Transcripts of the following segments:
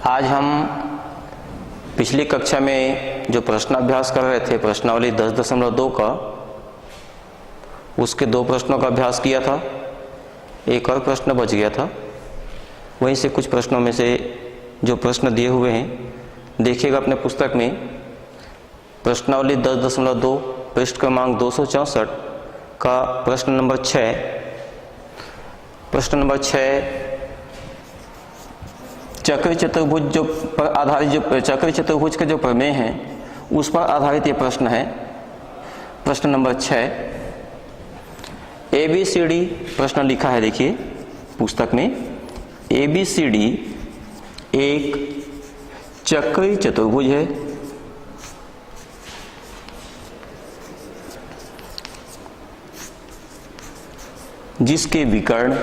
आज हम पिछली कक्षा में जो प्रश्नाभ्यास कर रहे थे प्रश्नावली 10.2 का, उसके 2 प्रश्नों का अभ्यास किया था। एक और प्रश्न बच गया था। वहीं से कुछ प्रश्नों में से जो प्रश्न दिए हुए हैं देखिएगा अपने पुस्तक में। प्रश्नावली 10.2 पृष्ठ क्रमांक 264 का प्रश्न नंबर 6। प्रश्न नंबर 6 चक्रीय चतुर्भुज जो पर आधारित जो चक्रीय चतुर्भुज के जो प्रमेय हैं उस पर आधारित ये प्रश्न है। प्रश्न नंबर 6 ABCD प्रश्न लिखा है, देखिए पुस्तक में। ABCD एक चक्रीय चतुर्भुज है जिसके विकर्ण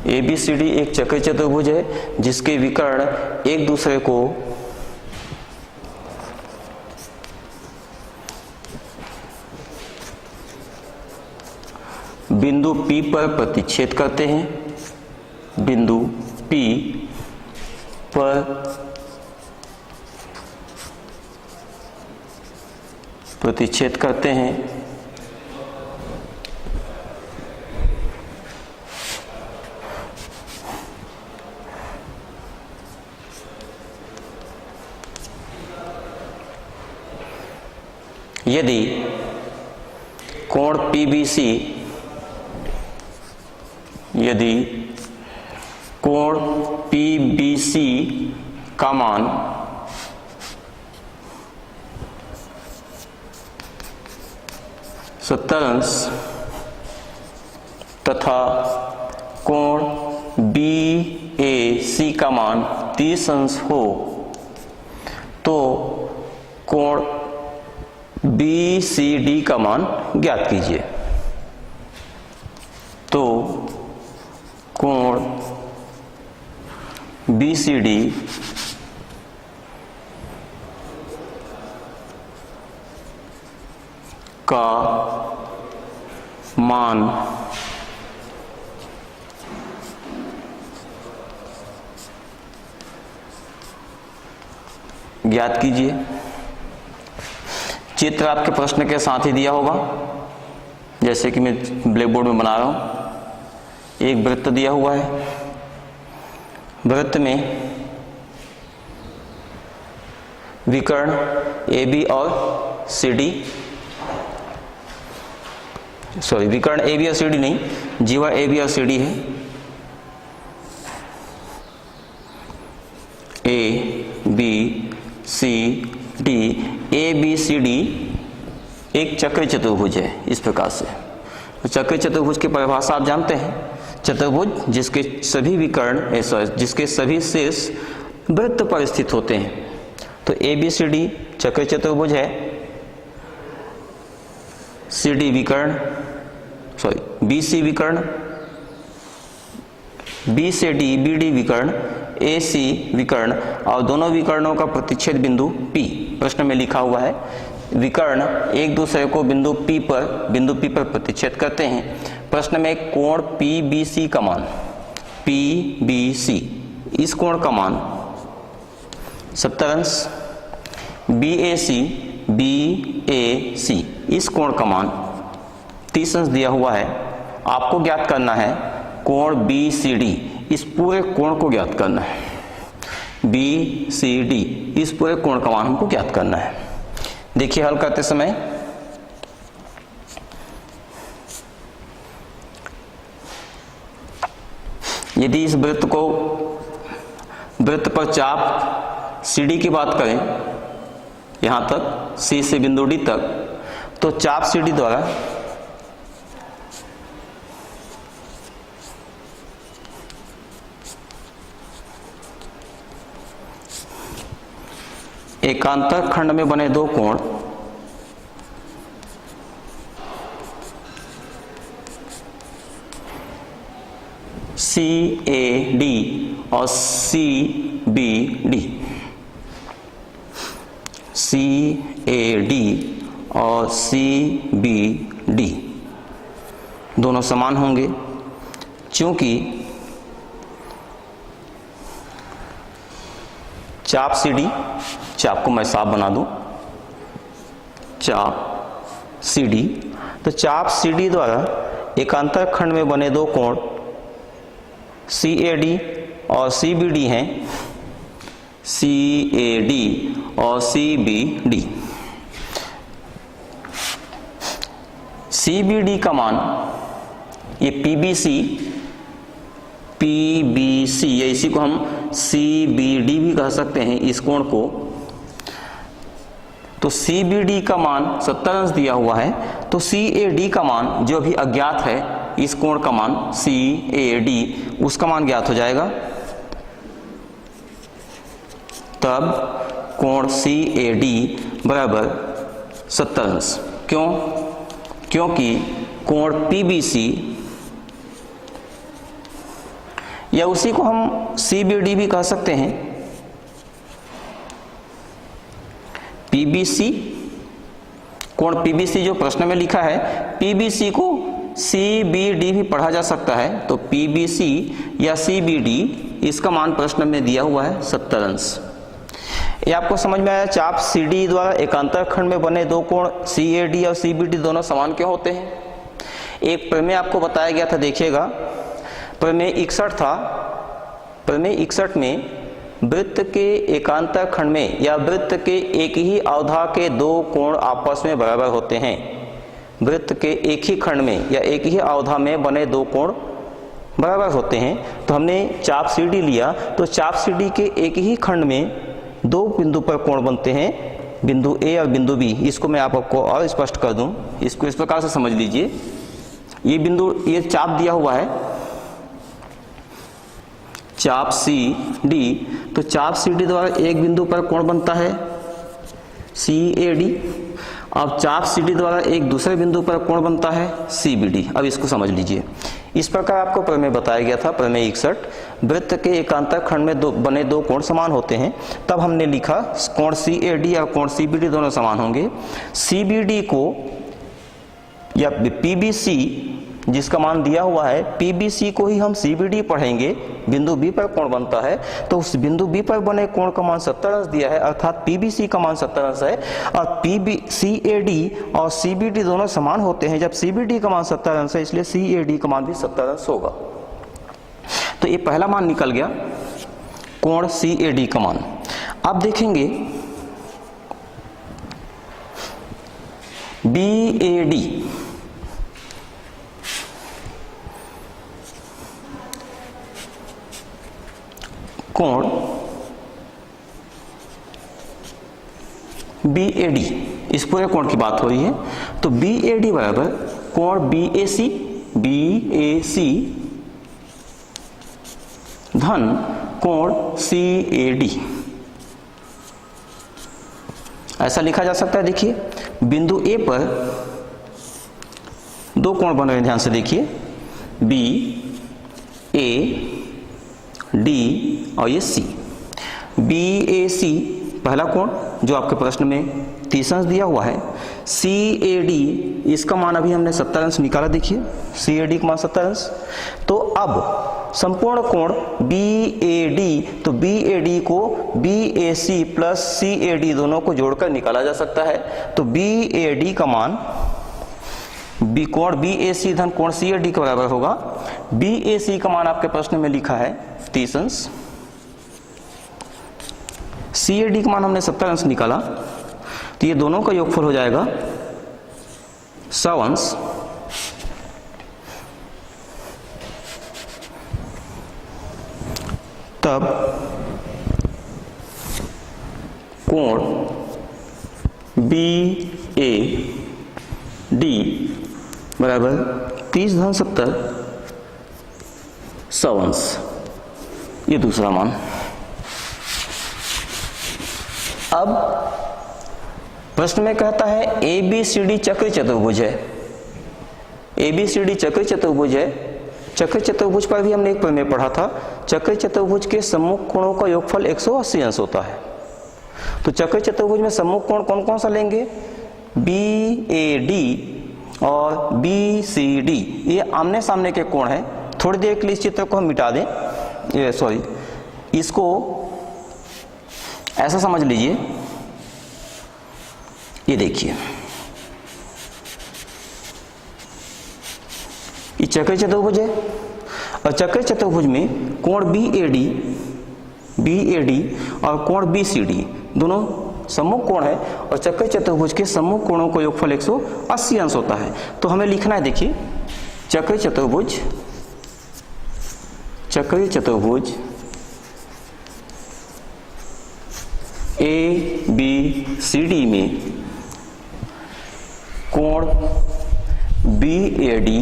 ABCD एक चक्रीय चतुर्भुज है जिसके विकर्ण एक दूसरे को बिंदु P पर प्रतिच्छेद करते हैं। बिंदु P पर प्रतिच्छेद करते हैं। यदि कोण PBC का मान अंश तथा कोण BAC का मान 30 अंश हो तो कोण BCD का मान ज्ञात कीजिए। तो कोण BCD का मान ज्ञात कीजिए। चित्र आपके प्रश्न के साथ ही दिया होगा, जैसे कि मैं ब्लैक बोर्ड में बना रहा हूं। एक वृत्त दिया हुआ है। वृत्त में विकर्ण AB और CD, विकर्ण AB और CD नहीं, जीवा AB और CD है। ABCD ABCD एक चक्रीय चतुर्भुज है। इस प्रकार से चक्रीय चतुर्भुज की परिभाषा आप जानते हैं। चतुर्भुज जिसके सभी विकर्ण जिसके सभी शीर्ष वृत्त पर स्थित होते हैं। तो ABCD चक्रीय चतुर्भुज है। CD विकर्ण BC विकर्ण, B से D BD विकर्ण, AC विकर्ण और दोनों विकर्णों का प्रतिच्छेद बिंदु P। प्रश्न में लिखा हुआ है विकर्ण एक दूसरे को बिंदु P पर प्रतिच्छेद करते हैं। प्रश्न में कोण PBC का मान PBC, इस कोण का मान 70 अंश। BAC इस कोण का मान 30 अंश दिया हुआ है। आपको ज्ञात करना है कोण BCD, इस पूरे कोण को ज्ञात करना है। BCD इस पूरे कोण का मान हमको ज्ञात करना है। देखिए हल करते समय यदि इस वृत्त पर चाप CD की बात करें, यहां तक C से बिंदु D तक, तो चाप CD द्वारा एकांतर खंड में बने 2 कोण CAD और CBD CAD और CBD दोनों समान होंगे, क्योंकि चाप CD, चाप को मैं साफ बना दूं, चाप CD, तो चाप CD द्वारा एकांतर खंड में बने दो कोण CAD और CBD हैं, CAD और CBD। CBD का मान ये PBC या इसी को हम CBD भी कह सकते हैं इस कोण को। तो CBD का मान 70 अंश दिया हुआ है, तो CAD का मान जो भी अज्ञात है, इस कोण का मान CAD, उसका मान ज्ञात हो जाएगा। तब कोण CAD बराबर 70 अंश। क्यों? क्योंकि कोण PBC या उसी को हम CBD भी कह सकते हैं, PBC, कोण PBC जो प्रश्न में लिखा है, PBC को CBD भी पढ़ा जा सकता है, तो PBC या CBD, इसका मान प्रश्न में दिया हुआ है 70 अंश। ये आपको समझ में आया? चाप CD द्वारा एकांतर खंड में बने दो कोण CAD और CBD दोनों समान क्यों होते हैं? एक प्रमेय आपको बताया गया था, देखिएगा, प्रमेय 61 था। प्रमेय 61 में वृत्त के एकांतर खंड में या वृत्त के एक ही अवधा के दो कोण आपस में बराबर होते हैं। वृत्त के एक ही खंड में या एक ही अवधा में बने दो कोण बराबर होते हैं। तो हमने चाप CD लिया, तो चाप CD के एक ही खंड में दो बिंदु पर कोण बनते हैं, बिंदु A और बिंदु B। इसको मैं आपको और स्पष्ट कर दूं, इसको इस प्रकार से समझ लीजिए। ये बिंदु, ये चाप दिया हुआ है, चाप CD, तो चाप CD द्वारा एक बिंदु पर कोण बनता है CAD। अब चाप CD द्वारा एक दूसरे बिंदु पर कोण बनता है CBD। अब इसको समझ लीजिए। इस प्रकार आपको प्रमेय बताया गया था, प्रमेय 61, वृत्त के एकांतर खंड में बने दो कोण समान होते हैं। तब हमने लिखा कोण CAD और कोण CBD दोनों समान होंगे। CBD को या PBC जिसका मान दिया हुआ है, PBC को ही हम CBD पढ़ेंगे, बिंदु B पर कोण बनता है, तो उस बिंदु B पर बने कोण का मान 70 अंश दिया है, अर्थात PBC का मान 70 अंश है। और CAD और CBD दोनों समान होते हैं। जब CBD का मान 70 अंश है, इसलिए CAD का मान भी 70 अंश होगा। तो ये पहला मान निकल गया, कोण CAD का मान। अब देखेंगे BAD, कोण BAD, इस पूरे कोण की बात हो रही है। तो BAD बराबर कोण BAC धन कोण CAD, ऐसा लिखा जा सकता है। देखिए, बिंदु A पर दो कोण बन रहे हैं, ध्यान से देखिए, BAD और ये C। BAC पहला कोण जो आपके प्रश्न में 30 अंश दिया हुआ है। CAD, इसका मान अभी हमने 70 अंश निकाला, देखिए CAD का मान 70 अंश। तो अब संपूर्ण कोण BAD, तो BAD को BAC प्लस CAD दोनों को जोड़कर निकाला जा सकता है। तो BAD का मान कोण BAC धन कोण CAD के बराबर होगा। BAC का मान आपके प्रश्न में लिखा है 30 अंश, CAD का मान हमने 70 अंश निकाला, तो ये दोनों का योगफल हो जाएगा 100 अंश। तब कोण BAD बराबर 30 धन 70 100 अंश, ये दूसरा मान। अब प्रश्न में कहता है ABCD चक्र चतुर्भुज है। ABCD चक्र चतुर्भुज है। चक्र चतुर्भुज पर भी हमने एक प्रमेय पढ़ा था, चक्र चतुर्भुज के सम्मुख कोणों का योगफल 180 अंश होता है। तो चक्र चतुर्भुज में सम्मुख कोण कौन कौन सा लेंगे? BAD और बी सी डी ये आमने सामने के कोण है। थोड़ी देर के लिए इस चित्र को हम मिटा दें, इसको ऐसा समझ लीजिए, ये देखिए ये चक्रीय चतुर्भुज है और चक्रीय चतुर्भुज में कोण बी ए डी और कोण बी सी डी दोनों सम्मुख कोण है और चक्रीय चतुर्भुज के सम्मुख कोणों का योगफल 180 अंश होता है। तो हमें लिखना है, देखिए चक्रीय चतुर्भुज ए बी सी डी में कोण बी ए डी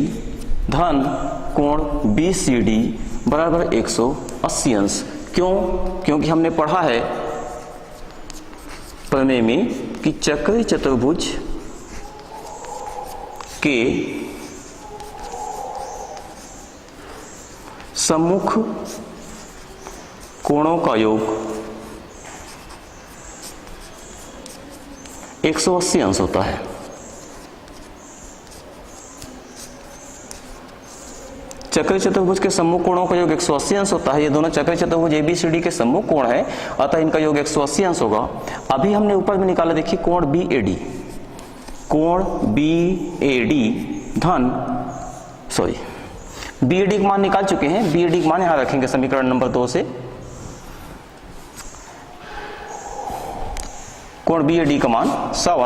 धन कोण बी सी डी बराबर 180 अंश। क्यों? क्योंकि हमने पढ़ा है प्रमेय में कि चक्रीय चतुर्भुज के सम्मुख कोणों का योग 180 अंश होता है। चक्रीय चतुर्भुज के सम्मुख कोणों का योग 180 अंश होता है। ये दोनों चक्रीय चतुर्भुज एबीसीडी के सम्मुख कोण है, अतः इनका योग 180 अंश होगा। अभी हमने ऊपर में निकाला, देखिए कोण बी ए डी धन बी ए डी का मान निकाल चुके हैं। बी ए डी का मान यहां रखेंगे समीकरण नंबर 2 से। कोण बी ए डी का मान 100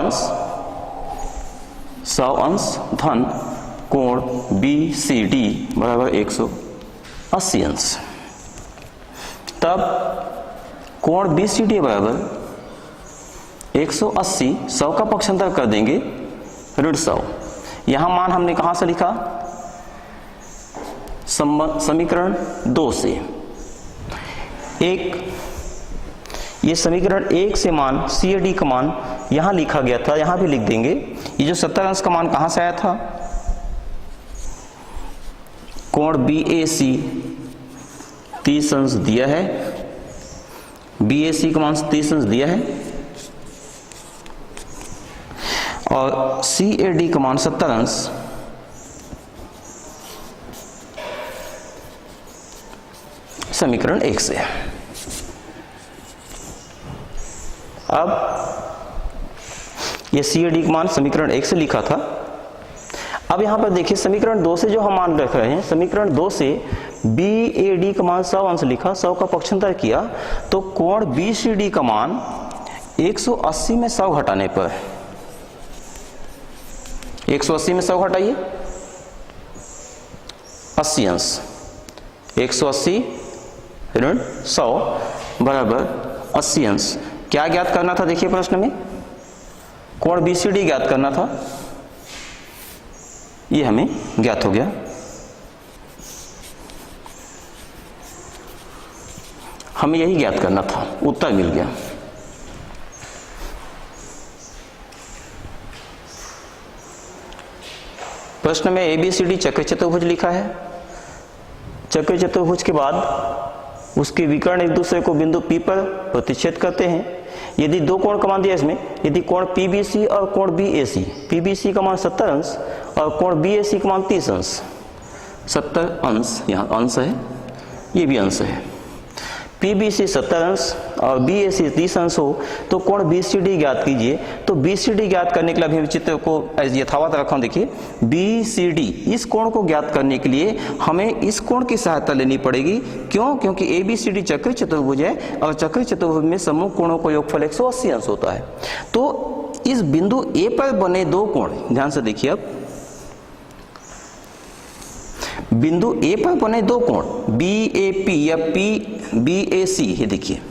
अंश धन कोण बी सी डी बराबर 180 अंश। तब कोण बी सी डी बराबर 180, 100 का पक्षांतर कर देंगे ऋण 100। यहां मान हमने कहां से लिखा? समीकरण 2 से। ये समीकरण 1 से मान सी ए डी का मान यहां लिखा गया था, यहां भी लिख देंगे। ये जो 70 अंश का मान कहां से आया था? कोण बी ए सी 30 अंश दिया है, बी ए सी का मान 30 अंश दिया है और सी ए डी का मान 70 अंश समीकरण 1 से। अब ये सी ए डी का मान समीकरण 1 से लिखा था। अब यहां पर देखिए समीकरण 2 से जो हम मान रख रहे हैं, समीकरण 2 से बी ए डी का मान 100 अंश लिखा, 100 का पक्षांतर किया तो कोण बी सी डी का मान 180 में 100 घटाने पर 180 में 100 घटाइए 80 अंश, 180 ऋण 100 बराबर 80 अंश। क्या ज्ञात करना था? देखिए प्रश्न में कोण बी सी डी ज्ञात करना था, ये हमें ज्ञात हो गया। हमें यही ज्ञात करना था, उत्तर मिल गया। प्रश्न में एबीसीडी चक्रीय चतुर्भुज लिखा है। चक्रीय चतुर्भुज के बाद उसके विकर्ण एक दूसरे को बिंदु P पर प्रतिच्छेद करते हैं। यदि दो कोण का मान दिया इसमें, यदि कोण PBC और कोण BAC, PBC का मान 70 अंश और कोण BAC का मान 30 अंश, 70 अंश यहाँ अंश है, ये भी अंश है। PBC 70 अंश और BAC 30 अंश हो तो कोण BCD ज्ञात कीजिए। तो BCD ज्ञात करने के लिए अभी चित्र को यथावत रखा हूं। देखिए BCD, इस कोण को ज्ञात करने के लिए हमें इस कोण की सहायता लेनी पड़ेगी। क्यों? क्योंकि ABCD चक्रीय चतुर्भुज है और चक्रीय चतुर्भुज में समूह कोणों का योगफल 180 अंश होता है। तो इस बिंदु A पर बने दो कोण, ध्यान से देखिए, अब बिंदु A पर बने दो कोण BAP या BAC, ये देखिए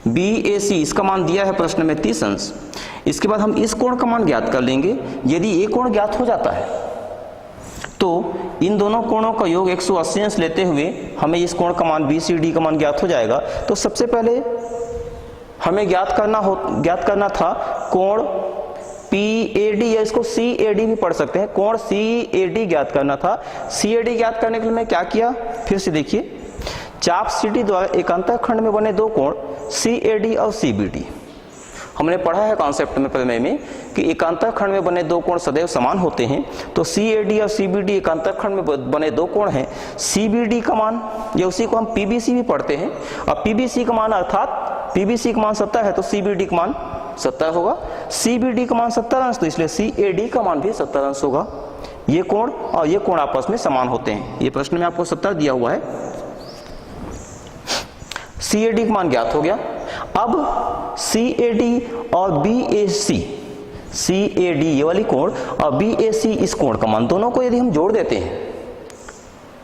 BAC, इसका मान दिया है प्रश्न में 30 अंश। इसके बाद हम इस कोण का मान ज्ञात कर लेंगे। यदि ये कोण ज्ञात हो जाता है तो इन दोनों कोणों का योग 180 अंश लेते हुए हमें इस कोण का मान BCD का मान ज्ञात हो जाएगा। तो सबसे पहले हमें ज्ञात करना था कोण PAD, या इसको CAD भी पढ़ सकते हैं, कोण CAD ज्ञात करना था। CAD ज्ञात करने के लिए मैं क्या किया, फिर से देखिए, चाप CD द्वारा एक अंतःखंड में बने दो कोण CAD और CBD हमने पढ़ा है कॉन्सेप्ट में प्रमेय में कि एकांतर खंड में बने दो कोण सदैव समान होते हैं। तो CAD और CBD एकांतर खंड में बने दो कोण हैं। CBD का मान, या उसी को हम PBC भी पढ़ते हैं, और PBC का मान अर्थात PBC का मान 70 है तो CBD का मान 70 होगा। CBD का मान 70 अंश, तो इसलिए CAD का मान भी 70 अंश होगा। ये कोण और ये कोण आपस में समान होते हैं। ये प्रश्न में आपको 70 दिया हुआ है। CAD का मान ज्ञात हो गया। अब CAD और BAC, CAD ये वाली कोण और BAC इस कोण का मान, दोनों को यदि हम जोड़ देते हैं,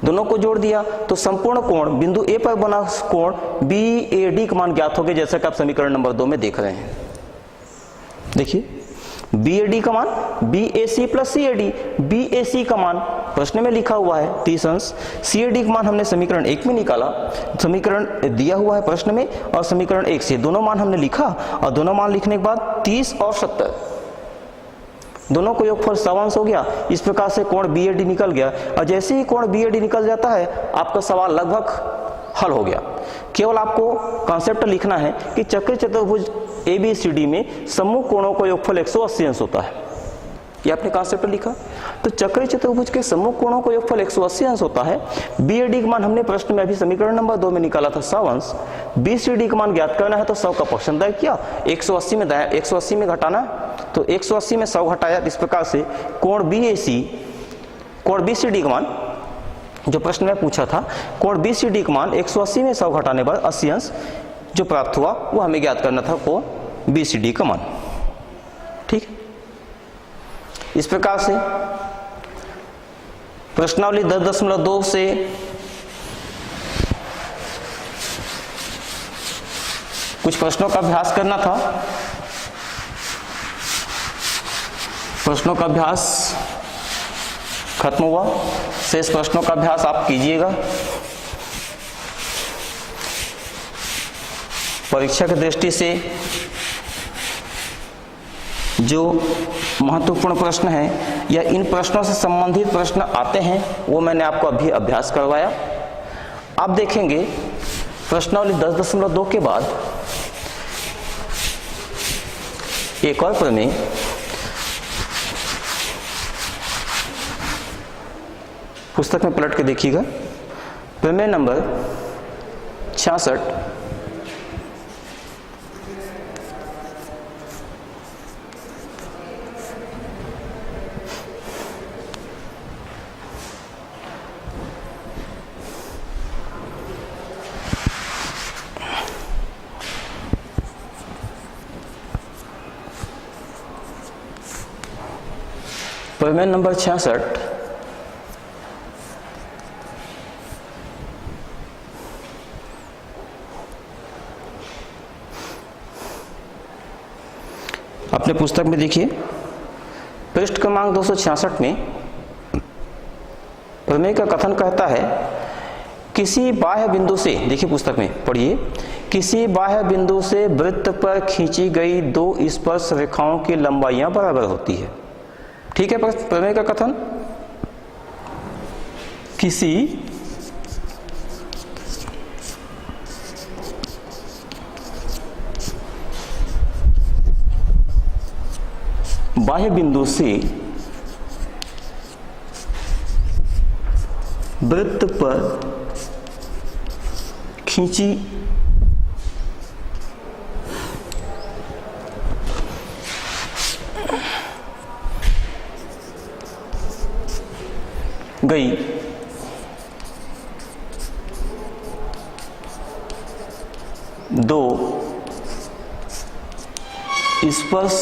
दोनों को जोड़ दिया तो संपूर्ण कोण बिंदु A पर बना कोण BAD का मान ज्ञात हो गया, जैसा कि आप समीकरण नंबर 2 में देख रहे हैं। देखिए BAD का मान BAC प्लस CAD, BAC का मान प्रश्न में लिखा हुआ है 30 अंश, CAD का मान हमने समीकरण 1 में निकाला, समीकरण दिया हुआ है प्रश्न में, और समीकरण 1 से दोनों मान हमने लिखा, और दोनों मान लिखने के बाद 30 और 70 दोनों को योगफल 100 अंश हो गया। इस प्रकार से कोण BAD निकल गया, और जैसे ही कोण BAD निकल जाता है आपका सवाल लगभग हल हो गया। केवल आपको कॉन्सेप्ट लिखना है कि चक्रीय चतुर्भुज ABCD में समूह कोणों का योगफल 180 अंश होता है। ये आपने कॉन्सेप्ट लिखा, तो चक्रीय चतुर्भुज के समूह कोणों का योगफल 180 अंश होता है। BAD का मान हमने प्रश्न में अभी समीकरण नंबर 2 में निकाला था 100 अंश। BCD का मान ज्ञात करना है तो 100 का पक्षांतर किया, 180 में दाया 180 में घटाना, तो 180 में 100 घटाया। इस प्रकार से कोण BCD का मान, जो प्रश्न में पूछा था, कोण BCD का मान 180 में 100 घटाने पर 80 अंश जो प्राप्त हुआ, वो हमें ज्ञात करना था कोण BCD का मान। ठीक, इस प्रकार से प्रश्नावली 10.2 से कुछ प्रश्नों का अभ्यास करना था। प्रश्नों का अभ्यास खत्म हुआ, शेष प्रश्नों का अभ्यास आप कीजिएगा। परीक्षा की दृष्टि से जो महत्वपूर्ण प्रश्न है या इन प्रश्नों से संबंधित प्रश्न आते हैं वो मैंने आपको अभी अभ्यास करवाया। आप देखेंगे प्रश्नावली 10.2 के बाद एक और प्रमेय, पुस्तक में पलट के देखिएगा, प्रमेय नंबर 66। प्रमेय नंबर 66 अपने पुस्तक में देखिए, पृष्ठ क्रमांक 266 में प्रमेय का कथन कहता है, किसी बाह्य बिंदु से, देखिए पुस्तक में पढ़िए, किसी बाह्य बिंदु से वृत्त पर खींची गई दो स्पर्श रेखाओं की लंबाइयां बराबर होती है। ठीक है, प्रमेय का कथन, किसी बाह्य बिंदु से वृत्त पर खींची गई दो स्पर्श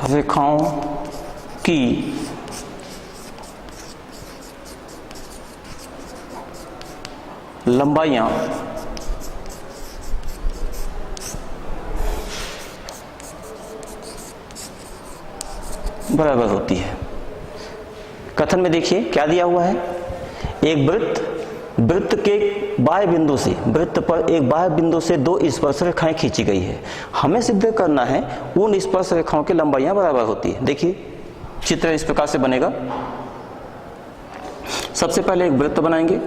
रेखाओं की लंबाइयां बराबर होती है। कथन में देखिए क्या दिया हुआ है, एक वृत्त के बाह्य बिंदु से, वृत्त पर एक बाह्य बिंदु से दो स्पर्श रेखाएं खींची गई है। हमें सिद्ध करना है उन स्पर्श रेखाओं की लंबाइयां बराबर होती है। देखिए चित्र इस प्रकार से बनेगा। सबसे पहले एक वृत्त बनाएंगे,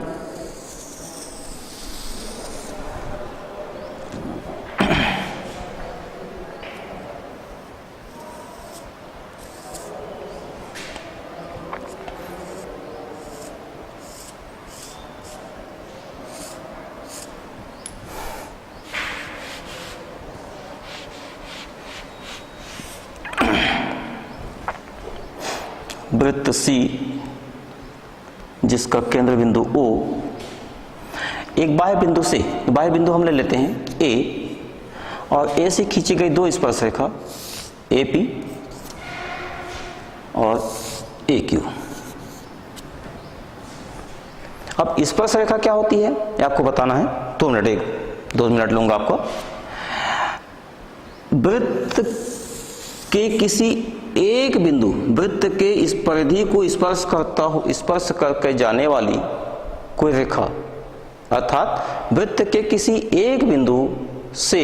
वृत्त सी जिसका केंद्र बिंदु O एक बाह्य बिंदु से, बाह्य बिंदु हम ले लेते हैं A, और A से खींची गई दो स्पर्श रेखा AP और AQ। अब स्पर्श रेखा क्या होती है ये आपको बताना है, 2 मिनट लूंगा आपको। वृत्त के किसी एक बिंदु, वृत्त के इस परिधि को स्पर्श करके जाने वाली कोई रेखा, अर्थात वृत्त के किसी एक बिंदु से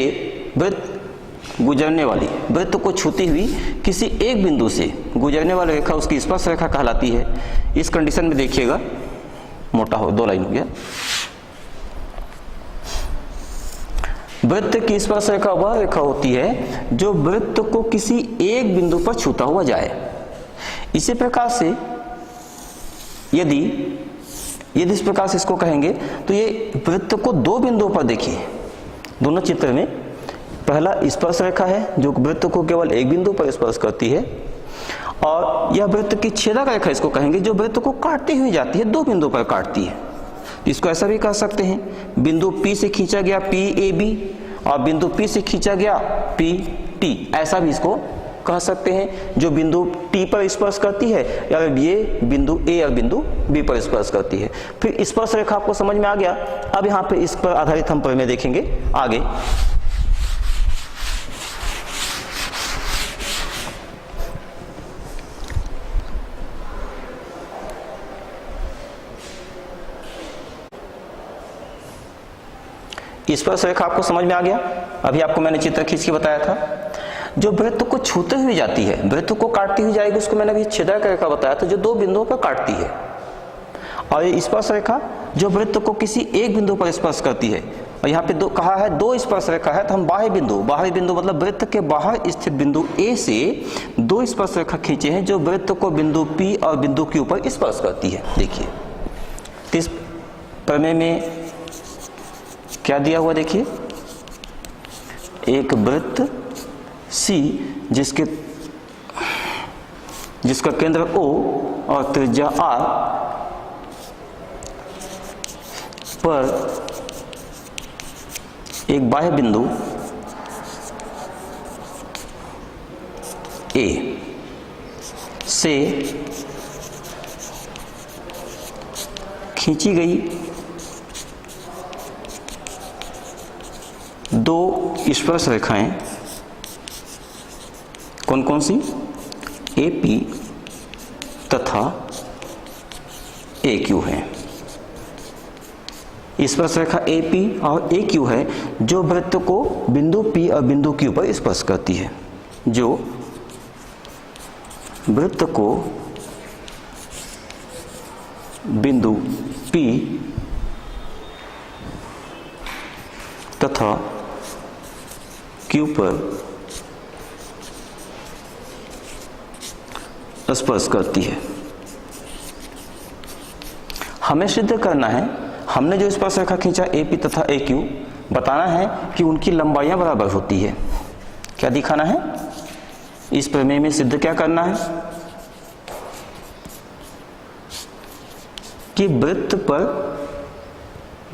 वृत्त गुजरने वाली, वृत्त को छूती हुई किसी एक बिंदु से गुजरने वाली रेखा उसकी स्पर्श रेखा कहलाती है। इस कंडीशन में देखिएगा, मोटा हो 2 लाइन हो गया। वृत्त की स्पर्श रेखा वह रेखा होती है जो वृत्त को किसी एक बिंदु पर छूता हुआ जाए। इसी प्रकार से यदि इस प्रकार से इसको कहेंगे तो ये वृत्त को 2 बिंदुओं पर देखिए, दोनों चित्र में पहला स्पर्श रेखा है जो वृत्त को केवल एक बिंदु पर स्पर्श करती है, और यह वृत्त की छेदक रेखा इसको कहेंगे जो वृत्त को काटती हुई जाती है, 2 बिंदु पर काटती है। इसको ऐसा भी कह सकते हैं, बिंदु P से खींचा गया PAB और बिंदु P से खींचा गया PT, ऐसा भी इसको कह सकते हैं, जो बिंदु T पर स्पर्श करती है या ये बिंदु A और बिंदु B पर स्पर्श करती है। फिर स्पर्श रेखा आपको समझ में आ गया। अब यहाँ पे इस पर आधारित हम प्रमेय देखेंगे आगे। स्पर्श रेखा आपको समझ में आ गया। अभी आपको मैंने चित्र खींच के बताया था, जो वृत्त को छूते हुए जाती है, वृत्त को काटती हुई जाएगी, उसको मैंने अभी छेदक रेखा बताया था जो 2 बिंदुओं पर काटती है। और ये स्पर्श रेखा जो वृत्त को किसी एक बिंदु पर स्पर्श करती है, और यहाँ पे कहा है 2 स्पर्श रेखा है, तो हम बाह्य बिंदु मतलब वृत्त के बाहर स्थित बिंदु A से 2 स्पर्श रेखा खींचे हैं जो वृत्त को बिंदु P और बिंदु Q पर स्पर्श करती है। देखिए इस प्रमेय में क्या दिया हुआ, देखिए एक वृत्त C जिसका केंद्र O और त्रिज्या R पर एक बाह्य बिंदु A से खींची गई 2 स्पर्श रेखाएं, कौन कौन सी, AP तथा AQ है। स्पर्श रेखा AP और AQ है जो वृत्त को बिंदु P और बिंदु Q पर स्पर्श करती है, जो वृत्त को बिंदु P तथा Q पर स्पर्श करती है। हमें सिद्ध करना है, हमने जो स्पर्श रेखा खींचा AP तथा AQ, बताना है कि उनकी लंबाइयां बराबर होती है। क्या दिखाना है, इस प्रमेय में सिद्ध क्या करना है कि वृत्त पर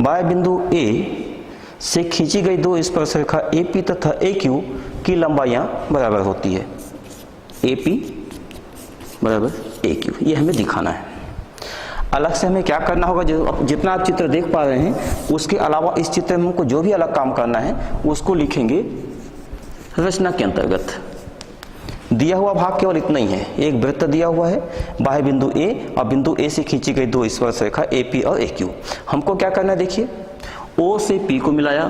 बाह्य बिंदु A से खींची गई 2 स्पर्श रेखा AP तथा AQ की लंबाइयां बराबर होती है। AP बराबर AQ, ये हमें दिखाना है। अलग से हमें क्या करना होगा, जो जितना आप चित्र देख पा रहे हैं उसके अलावा इस चित्र में हमको जो भी अलग काम करना है उसको लिखेंगे रचना के अंतर्गत। दिया हुआ भाग केवल इतना ही है, एक वृत्त दिया हुआ है, बाह्य बिंदु A और बिंदु A से खींची गई 2 स्पर्श रेखा AP और AQ। हमको क्या करना है, देखिए O से P को मिलाया,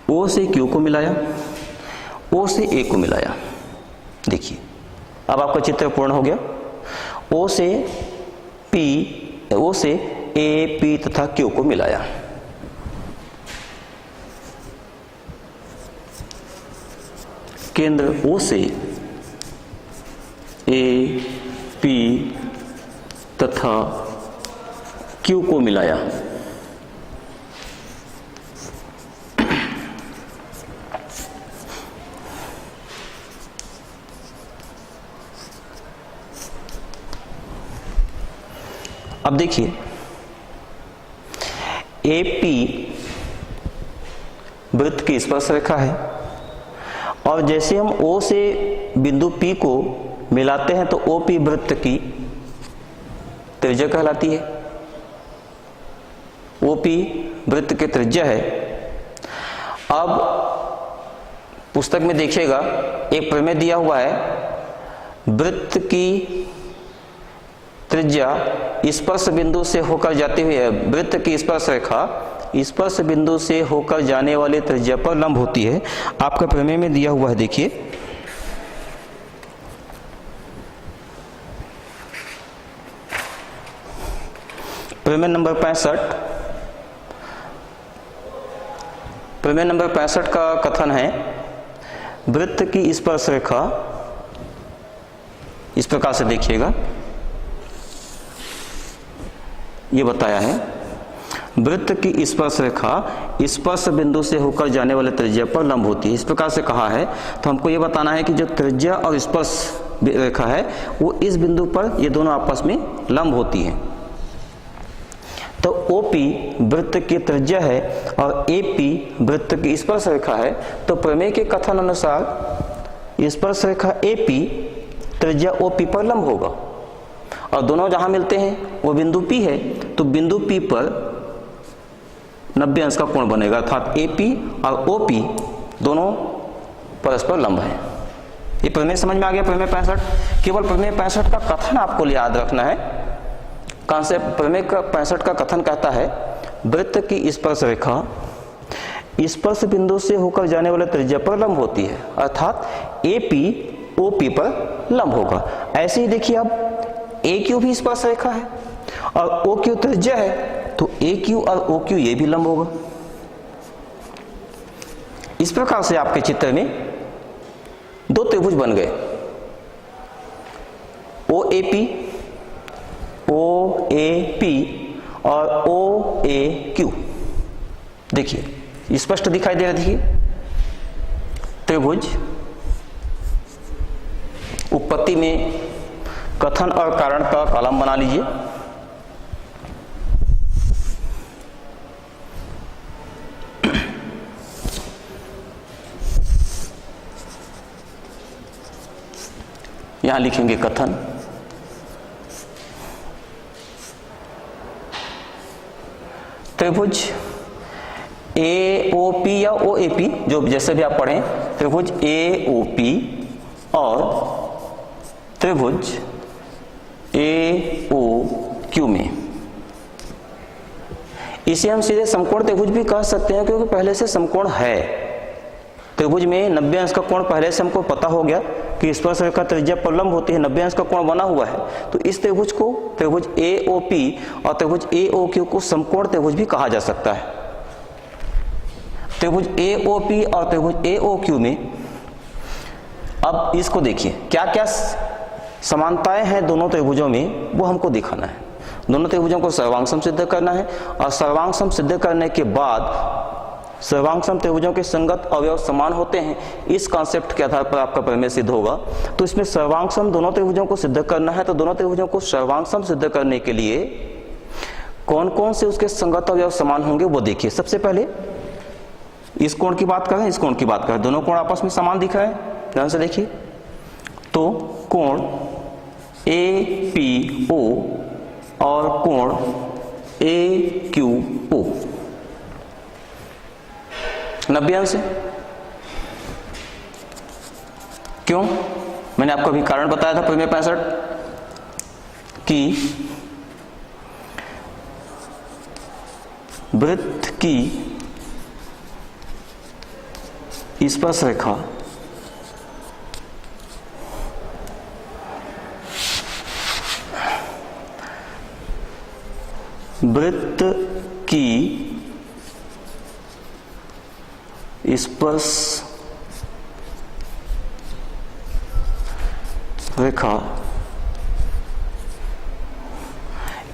O से Q को मिलाया, O से A को मिलाया। देखिए अब आपका चित्र पूर्ण हो गया। O से A, P तथा Q को मिलाया। केंद्र O से A, P तथा Q को मिलाया। अब देखिए AP वृत्त की स्पर्श रेखा है और जैसे हम O से बिंदु P को मिलाते हैं तो OP वृत्त की त्रिज्या कहलाती है। OP वृत्त की त्रिज्या है। अब पुस्तक में देखिएगा एक प्रमेय दिया हुआ है, वृत्त की त्रिज्या स्पर्श बिंदु से होकर जाती हुई है, वृत्त की स्पर्श रेखा स्पर्श बिंदु से होकर जाने वाले त्रिज्या पर लंब होती है। आपका प्रमेय में दिया हुआ है, देखिए प्रमेय नंबर 65। प्रमेय नंबर 65 का कथन है, वृत्त की स्पर्श रेखा इस प्रकार से देखिएगा, ये बताया है वृत्त की स्पर्श रेखा स्पर्श बिंदु से होकर जाने वाले त्रिज्या पर लंब होती है। इस प्रकार से कहा है तो हमको ये बताना है कि जो त्रिज्या और स्पर्श रेखा है वो इस बिंदु पर ये दोनों आपस में लंब होती है। तो OP वृत्त की त्रिज्या है और AP वृत्त की स्पर्श रेखा है, तो प्रमेय के कथन अनुसार स्पर्श रेखा AP त्रिज्या OP पर लंब होगा और दोनों जहां मिलते हैं वो बिंदु P है, तो बिंदु P पर 90 अंश का कोण बनेगा, अर्थात AP और OP दोनों परस्पर लंब है। ये प्रमेय समझ में आ गया। प्रमेय 65, केवल प्रमेय 65 का कथन आपको याद रखना है। कॉन्सेप्ट प्रमेय का 65 का कथन कहता है वृत्त की स्पर्श रेखा स्पर्श बिंदु से होकर जाने वाले त्रिज्या पर लंब होती है, अर्थात AP OP पर लंब होगा। ऐसे ही देखिए अब AQ भी स्पर्श रेखा है और OQ त्रिज्या है, तो AQ और OQ ये भी लंब होगा। इस प्रकार से आपके चित्र में दो त्रिभुज बन गए, OAP और OAQ। देखिए स्पष्ट दिखाई दे रहा है। देखिए त्रिभुज उत्पत्ति में कथन और कारण का कॉलम बना लीजिए। यहां लिखेंगे कथन, त्रिभुज AOP या OAP, जो जैसे भी आप पढ़ें, त्रिभुज AOP और त्रिभुज AOQ में इसे हम सीधे समकोण त्रिभुज भी कह सकते हैं, क्योंकि पहले से समकोण है। त्रिभुज में 90 अंश का कोण पहले से हमको पता हो गया कि स्पर्श रेखा त्रिज्या पर लंब होती है, 90 अंश का कोण बना हुआ है, तो इस त्रिभुज को त्रिभुज AOP और त्रिभुज AOQ को समकोण त्रिभुज भी कहा जा सकता है। त्रिभुज AOP और त्रिभुज AOQ में अब इसको देखिए क्या क्या समानताएं हैं दोनों त्रिभुजों में, वो हमको दिखाना है। दोनों त्रिभुजों को सर्वांगसम सिद्ध करना है और सर्वांगसम सिद्ध करने के बाद सर्वांगसम त्रिभुजों के संगत अवयव समान होते हैं, इस कॉन्सेप्ट के आधार पर आपका प्रमेय सिद्ध होगा। तो इसमें सर्वांगसम दोनों त्रिभुजों को सिद्ध करना है, तो दोनों त्रिभुजों को सर्वांगसम सिद्ध करने के लिए कौन कौन से उसके संगत अवयव समान होंगे वो देखिए। सबसे पहले इस कोण की बात करें, इस कोण की बात करें, दोनों कोण आपस में समान दिख रहे हैं, ध्यान से देखिए। तो कोण APO और कोण AQO 90 अंश है। क्यों? मैंने आपको अभी कारण बताया था प्रमेय 65 कि वृत्त की स्पर्श रेखा वृत्त की स्पर्श रेखा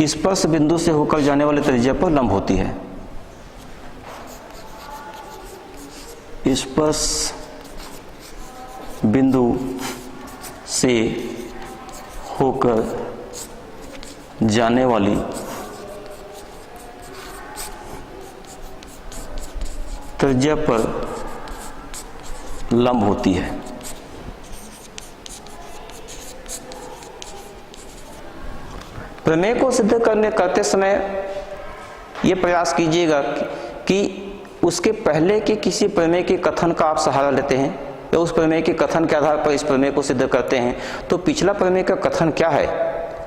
स्पर्श बिंदु से होकर जाने वाले त्रिज्या पर लंब होती है। स्पर्श बिंदु से होकर जाने वाली त्रिज्या पर लंब होती है। प्रमेय को सिद्ध करते समय यह प्रयास कीजिएगा कि उसके पहले के किसी प्रमेय के कथन का आप सहारा लेते हैं या उस प्रमेय के कथन के आधार पर इस प्रमेय को सिद्ध करते हैं, तो पिछला प्रमेय का कथन क्या है,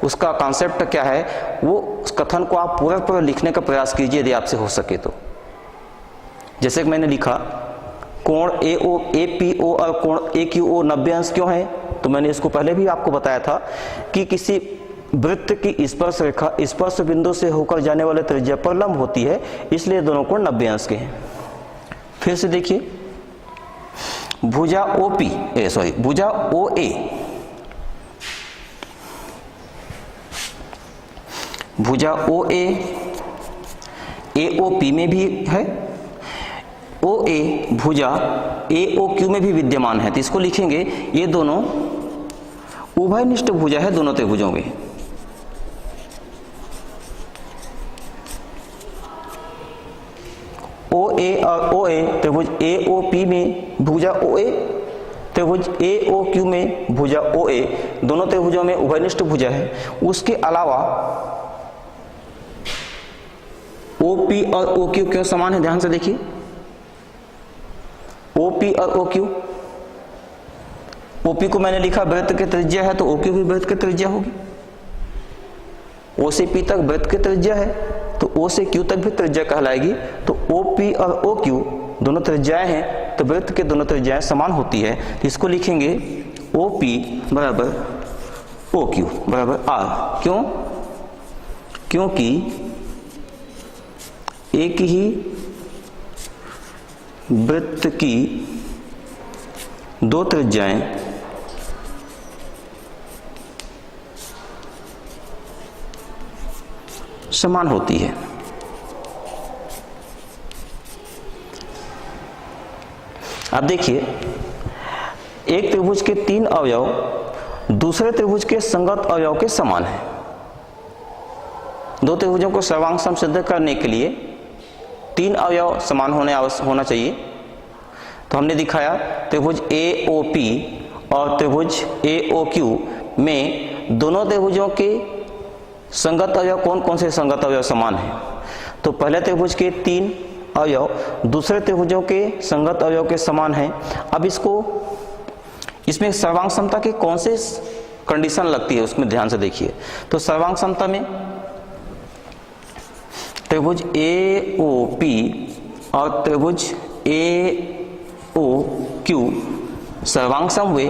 उसका कॉन्सेप्ट क्या है, वो उस कथन को आप पूरा लिखने का प्रयास कीजिए यदि आपसे हो सके तो। जैसे कि मैंने लिखा कोण APO और कोण AQO 90 अंश क्यों है, तो मैंने इसको पहले भी आपको बताया था कि किसी वृत्त की स्पर्श रेखा स्पर्श बिंदु से होकर जाने वाले त्रिज्या पर लंब होती है, इसलिए दोनों कोण 90 अंश के हैं। फिर से देखिए भुजा भुजा OA भुजा OA AOP में भी है, OA भुजा AOQ में भी विद्यमान है, तो इसको लिखेंगे ये दोनों उभयनिष्ठ भुजा है दोनों त्रिभुजों में। OA और OA त्रिभुज AOP में भुजा OA, त्रिभुज AOQ में भुजा OA, दोनों त्रिभुजों में उभयनिष्ठ भुजा है। उसके अलावा OP और OQ क्यों समान है, ध्यान से देखिए OP और OQ, OP को मैंने लिखा वृत्त की त्रिज्या है तो OQ भी वृत्त की त्रिज्या होगी। O से P तक वृत्त की त्रिज्या है तो O से Q तक भी त्रिज्या कहलाएगी। तो OP और OQ दोनों त्रिज्याएं हैं तो वृत्त के दोनों त्रिज्याएं समान होती है, तो इसको लिखेंगे OP बराबर OQ बराबर R। क्यों? क्योंकि एक ही वृत्त की दो त्रिज्याएं समान होती है। अब देखिए एक त्रिभुज के 3 अवयव दूसरे त्रिभुज के संगत अवयव के समान है। दो त्रिभुजों को सर्वांग सम सिद्ध करने के लिए 3 अवयव समान होना चाहिए। तो हमने दिखाया त्रिभुज AOP और त्रिभुज AOQ में दोनों त्रिभुजों के संगत अवयव कौन कौन से संगत अवयव समान हैं। तो पहले त्रिभुज के 3 अवयव दूसरे त्रिभुजों के संगत अवयव के समान हैं। अब इसमें सर्वांग समता की कौन से कंडीशन लगती है उसमें ध्यान से देखिए। तो सर्वांग समता में त्रिभुज AOP और त्रिभुज AOQ सर्वांग सम हुए।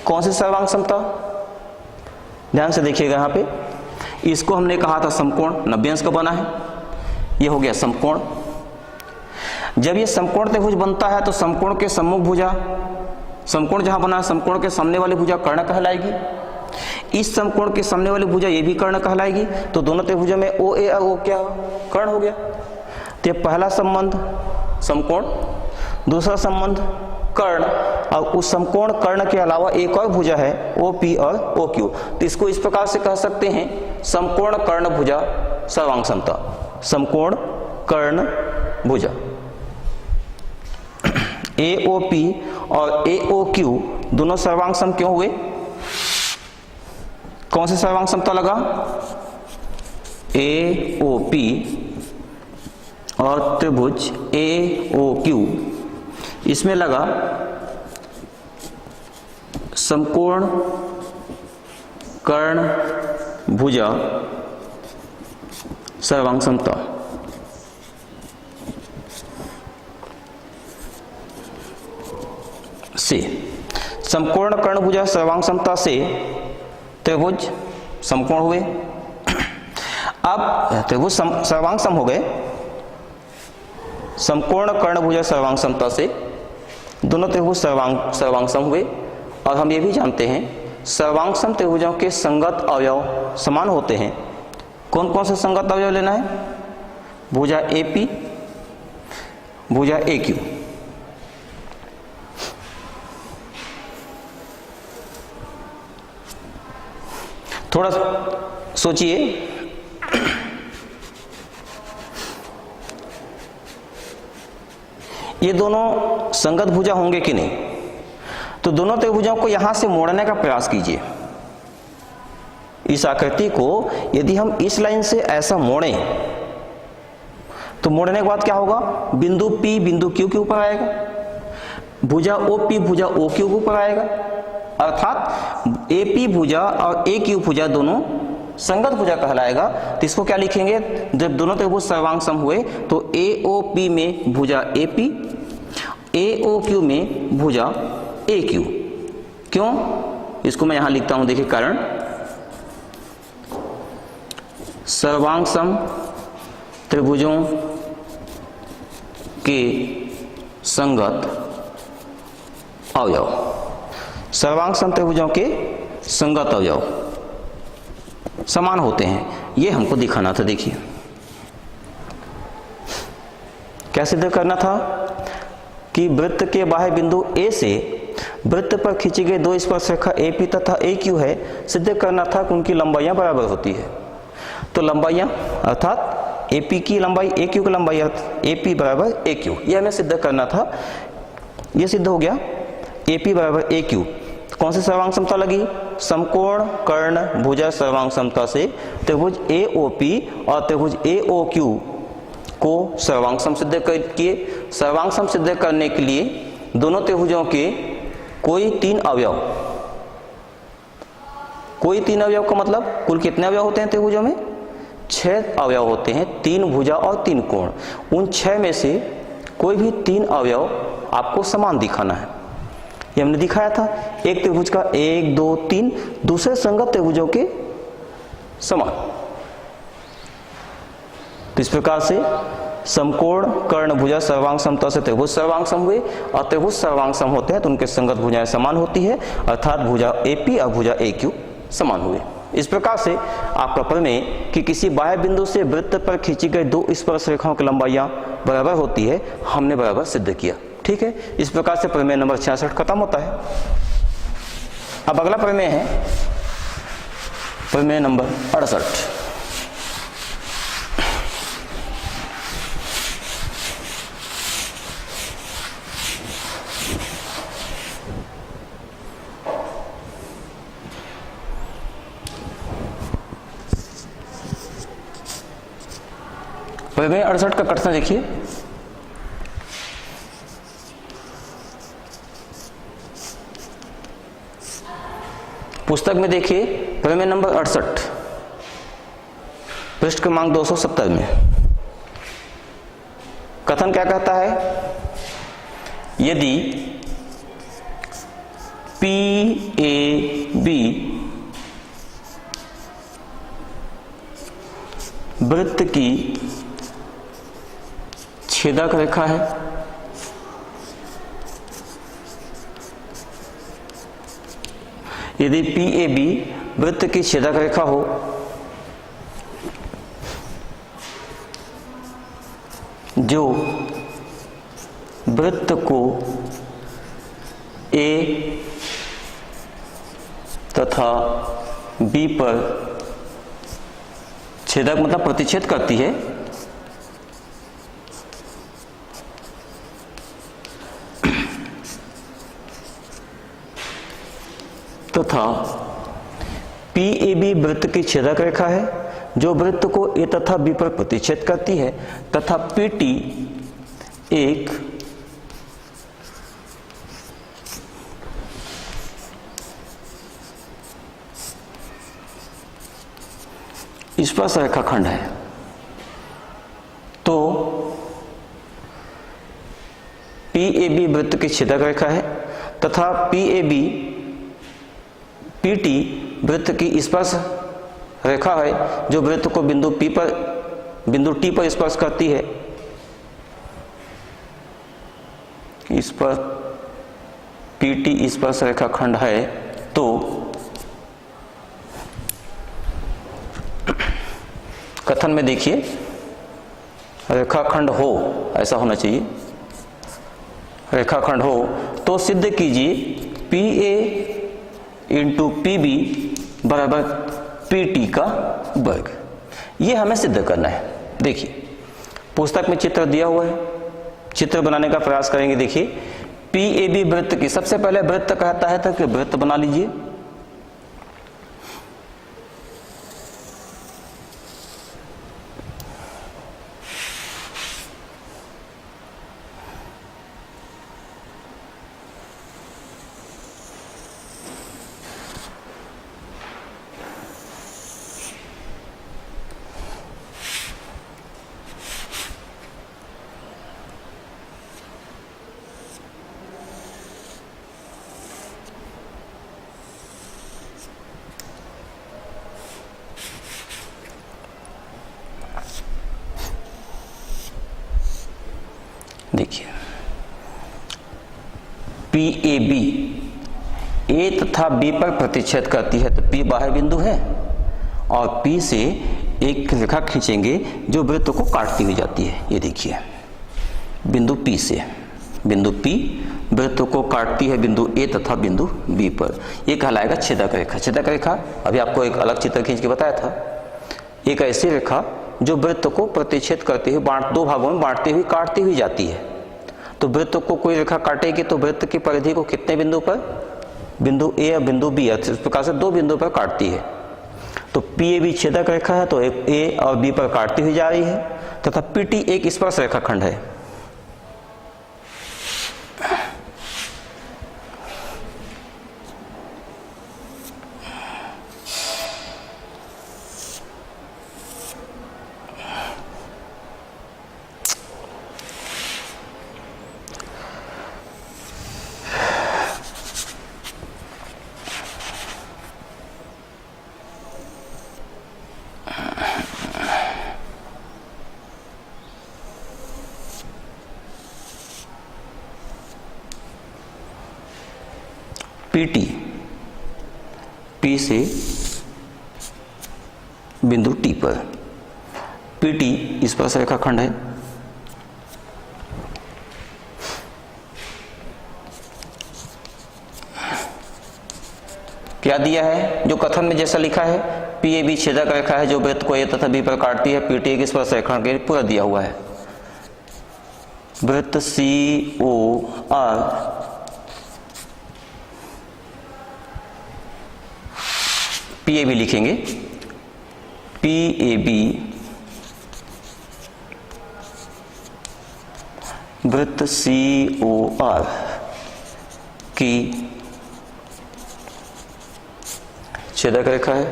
कौन से सर्वांग समता, ध्यान से देखिएगा यहाँ पे, इसको हमने कहा था समकोण 90 अंश का बना है, ये हो गया समकोण। जब ये समकोण त्रिभुज बनता है तो समकोण के सम्मुख भुजा, समकोण जहां बना है समकोण के सामने वाली भुजा कर्ण कहलाएगी। इस समकोण के सामने वाली भुजा ये भी कर्ण कहलाएगी। तो दोनों त्रिभुजों में OA और O क्या कर्ण हो गया। तो पहला संबंध समकोण, दूसरा संबंध कर्ण, और उस समकोण कर्ण के अलावा एक और भुजा है OP और OQ। तो इसको इस प्रकार से कह सकते हैं समकोण कर्ण भुजा सर्वांग समता। समकोण कर्ण भुजा AOP और AOQ दोनों सर्वांग सम क्यों हुए? कौन से सर्वांग समता लगा? AOP और त्रिभुज AOQ, इसमें लगा समकोण कर्ण भुजा सर्वांग समता। से समकोण कर्ण भुजा सर्वांग समता से त्रिभुज समकोण हुए। अब त्रिभुज सर्वांग सम हो गए। समकोण कर्ण भुजा सर्वांग समता से दोनों त्रिभुज सर्वांग सम हुए। और हम ये भी जानते हैं सर्वांग सम त्रिभुजों के संगत अवयव समान होते हैं। कौन कौन से संगत अवयव लेना है? भुजा AP, भुजा AQ। थोड़ा सोचिए, ये दोनों संगत भुजा होंगे कि नहीं? तो दोनों त्रिभुजों को यहां से मोड़ने का प्रयास कीजिए। इस आकृति को यदि हम इस लाइन से ऐसा मोड़ें तो मोड़ने के बाद क्या होगा? बिंदु P बिंदु Q के ऊपर आएगा, भुजा OP भुजा OQ के ऊपर आएगा, अर्थात AP भुजा और AQ भुजा दोनों संगत भुजा कहलाएगा। तो इसको क्या लिखेंगे? जब दोनों त्रिभुज सर्वांग सम हुए तो AOP में भुजा AP, AOQ में भुजा AQ। क्यों? इसको मैं यहां लिखता हूं, देखिए कारण। सर्वांग सम त्रिभुजों के संगत अवयव, सर्वांग सम त्रिभुजों के संगत अवयव समान होते हैं, ये हमको दिखाना था। देखिए क्या सिद्ध करना था कि वृत्त के बाह्य बिंदु A से वृत्त पर खींची गई दो स्पर्शरेखा AP तथा AQ है, सिद्ध करना था कि उनकी लंबाइयां बराबर होती है। तो लंबाइयां अर्थात AP की लंबाई AQ की लंबाई AP बराबर AQ, यह हमें सिद्ध करना था। यह सिद्ध हो गया AP बराबर AQ। कौन सी सर्वांग समता लगी? समकोण कर्ण भुजा सर्वांग समता से त्रिभुज AOP और त्रिभुज AOQ को सर्वांग सम सिद्ध किए। सर्वांग सम सिद्ध करने के लिए दोनों त्रिभुजों के कोई तीन अवयव, कोई तीन अवयव का मतलब कुल कितने अवयव होते हैं त्रिभुजों में? 6 अवयव होते हैं, 3 भुजा और 3 कोण। उन 6 में से कोई भी 3 अवयव आपको समान दिखाना है। ये हमने दिखाया था, एक त्रिभुज का 1 2 3 दूसरे संगत त्रिभुजों के समान। तो इस प्रकार से समकोण कर्ण भुजा सर्वांग समता से त्रिभुज सर्वांग सम हुए, और त्रिभुज सर्वांग सम होते हैं तो उनके संगत भुजाएं समान होती है, अर्थात भुजा AP और भुजा AQ समान हुए। इस प्रकार से आपका प्रमेय कि किसी बाह्य बिंदु से वृत्त पर खींची गई दो स्पर्श रेखाओं की लंबाइयां बराबर होती है, हमने बराबर सिद्ध किया। ठीक है, इस प्रकार से प्रमेय नंबर 66 खत्म होता है। अब अगला प्रमेय है प्रमेय नंबर 68। प्रमेय 68 का कथन देखिए। पुस्तक में देखिए प्रमेय नंबर 68 पृष्ठ क्रमांक 270 में कथन क्या कहता है? यदि PAB वृत्त की छेदक रेखा है, यदि PAB वृत्त की छेदक रेखा हो जो वृत्त को A तथा B पर छेदक मतलब प्रतिच्छेद करती है, तथा PAB वृत्त की छेदक रेखा है जो वृत्त को A तथा B पर प्रतिच्छेद करती है, तथा PT एक स्पर्श रेखाखंड है, तो PAB वृत्त की छेदक रेखा है तथा PAB PT वृत्त की स्पर्श रेखा है जो वृत्त को बिंदु T पर स्पर्श करती है। इस पर PT स्पर्श रेखाखंड है, तो कथन में देखिए रेखाखंड हो, ऐसा होना चाहिए, रेखाखंड हो तो सिद्ध कीजिए PA इंटू PB बराबर PT का वर्ग। ये हमें सिद्ध करना है। देखिए पुस्तक में चित्र दिया हुआ है, चित्र बनाने का प्रयास करेंगे। देखिए पीएबी वृत्त की, सबसे पहले वृत्त कहता है तो वृत्त बना लीजिए। देखिए पीएबी ए तथा बी पर प्रतिच्छेद करती है, तो पी बाह्य बिंदु है और पी से एक रेखा खींचेंगे जो वृत्त को काटती हुई जाती है। ये देखिए बिंदु पी से, बिंदु पी वृत्त को काटती है बिंदु ए तथा बिंदु बी पर, ये कहलाएगा छेदक रेखा। छेदक रेखा अभी आपको एक अलग चित्र खींच के बताया था, एक ऐसी रेखा जो वृत्त को प्रतिच्छेद करते हुए दो भागों में बांटते हुए काटती हुई जाती है। तो वृत्त को कोई रेखा काटेगी तो वृत्त की परिधि को कितने बिंदु पर, बिंदु ए और बिंदु बी, इस प्रकार से दो बिंदु पर काटती है। तो पीएबी छेदक रेखा है तो एक ए और बी पर काटती हुई जा रही है, तथा पीटी एक स्पर्श रेखाखंड है। पीटी पी से बिंदु टी पर, पीटी स्पर्श रेखाखंड है। क्या दिया है, जो कथन में जैसा लिखा है, पीएबी छेदक रेखा है जो वृत्त को ए तथा बी पर काटती है, पीटी एक स्पर्श रेखाखंड के पूरा दिया हुआ है। वृत्त सी ओ आर पीएबी लिखेंगे, पीएबी वृत्त सी ओ आर की छेदक रेखा है।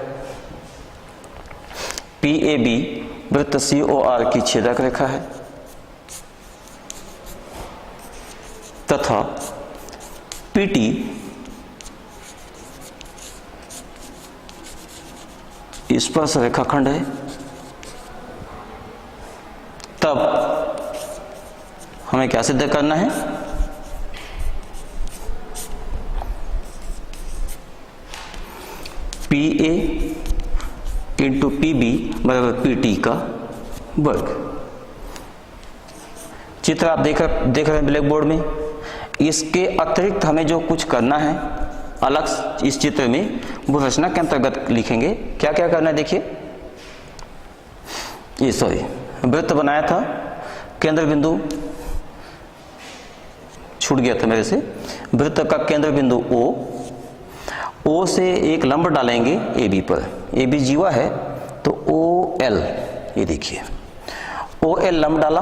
पीएबी वृत्त सी ओ आर की छेदक रेखा है तथा पीटी स्पर्श रेखाखंड है। तब हमें क्या सिद्ध करना है, P A into P B बराबर पी टी का वर्ग। चित्र आप देख रहे हैं ब्लैक बोर्ड में। इसके अतिरिक्त हमें जो कुछ करना है अलग इस चित्र में, वो रचना के अंतर्गत लिखेंगे। क्या क्या करना है देखिए, ये सॉरी वृत्त बनाया था, केंद्र बिंदु छूट गया था मेरे से, वृत्त का केंद्र बिंदु ओ से एक लंब डालेंगे ए बी पर, ए बी जीवा है तो ओ एल, ये देखिए ओ एल लंब डाला,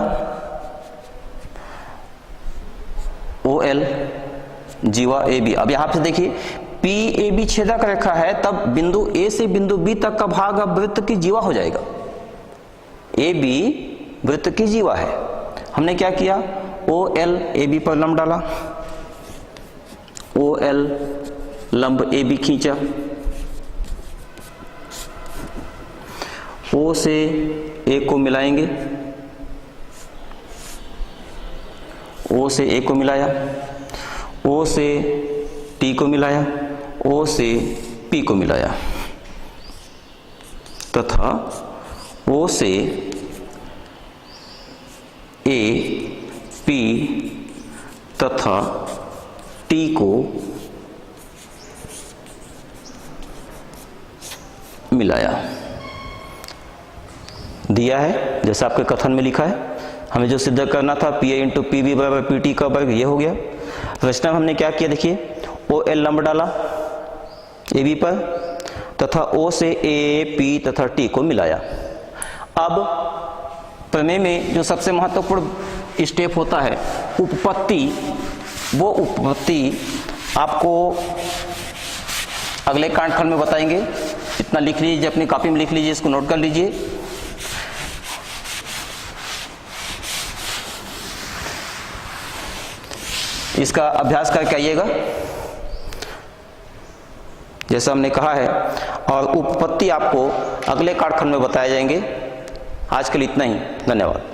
ओ एल जीवा ए बी। अब यहां से देखिए पी ए बी छेदक रेखा है, तब बिंदु ए से बिंदु बी तक का भाग अब वृत्त की जीवा हो जाएगा। ए बी वृत्त की जीवा है। हमने क्या किया, ओ एल ए बी पर लंब डाला, ओ एल लंब ए बी खींचा, ओ से ए को मिलाएंगे, ओ से ए को मिलाया, ओ से टी को मिलाया, ओ से पी को मिलाया, तथा ओ से ए पी तथा टी को मिलाया। दिया है जैसा आपके कथन में लिखा है। हमें जो सिद्ध करना था P A into P B बराबर पी टी का वर्ग, ये हो गया। प्रश्न में हमने क्या किया, देखिए ओ एल लंब डाला ए बी पर तथा ओ से ए पी तथा टी को मिलाया। अब प्रमेय में जो सबसे महत्वपूर्ण स्टेप होता है उपपत्ति, वो उपपत्ति आपको अगले कांडखंड में बताएंगे। इतना लिख लीजिए, अपनी कॉपी में लिख लीजिए, इसको नोट कर लीजिए। इसका अभ्यास करके आइएगा जैसा हमने कहा है, और उपपत्ति आपको अगले कांडखंड में बताए जाएंगे। आज के लिए इतना ही, धन्यवाद।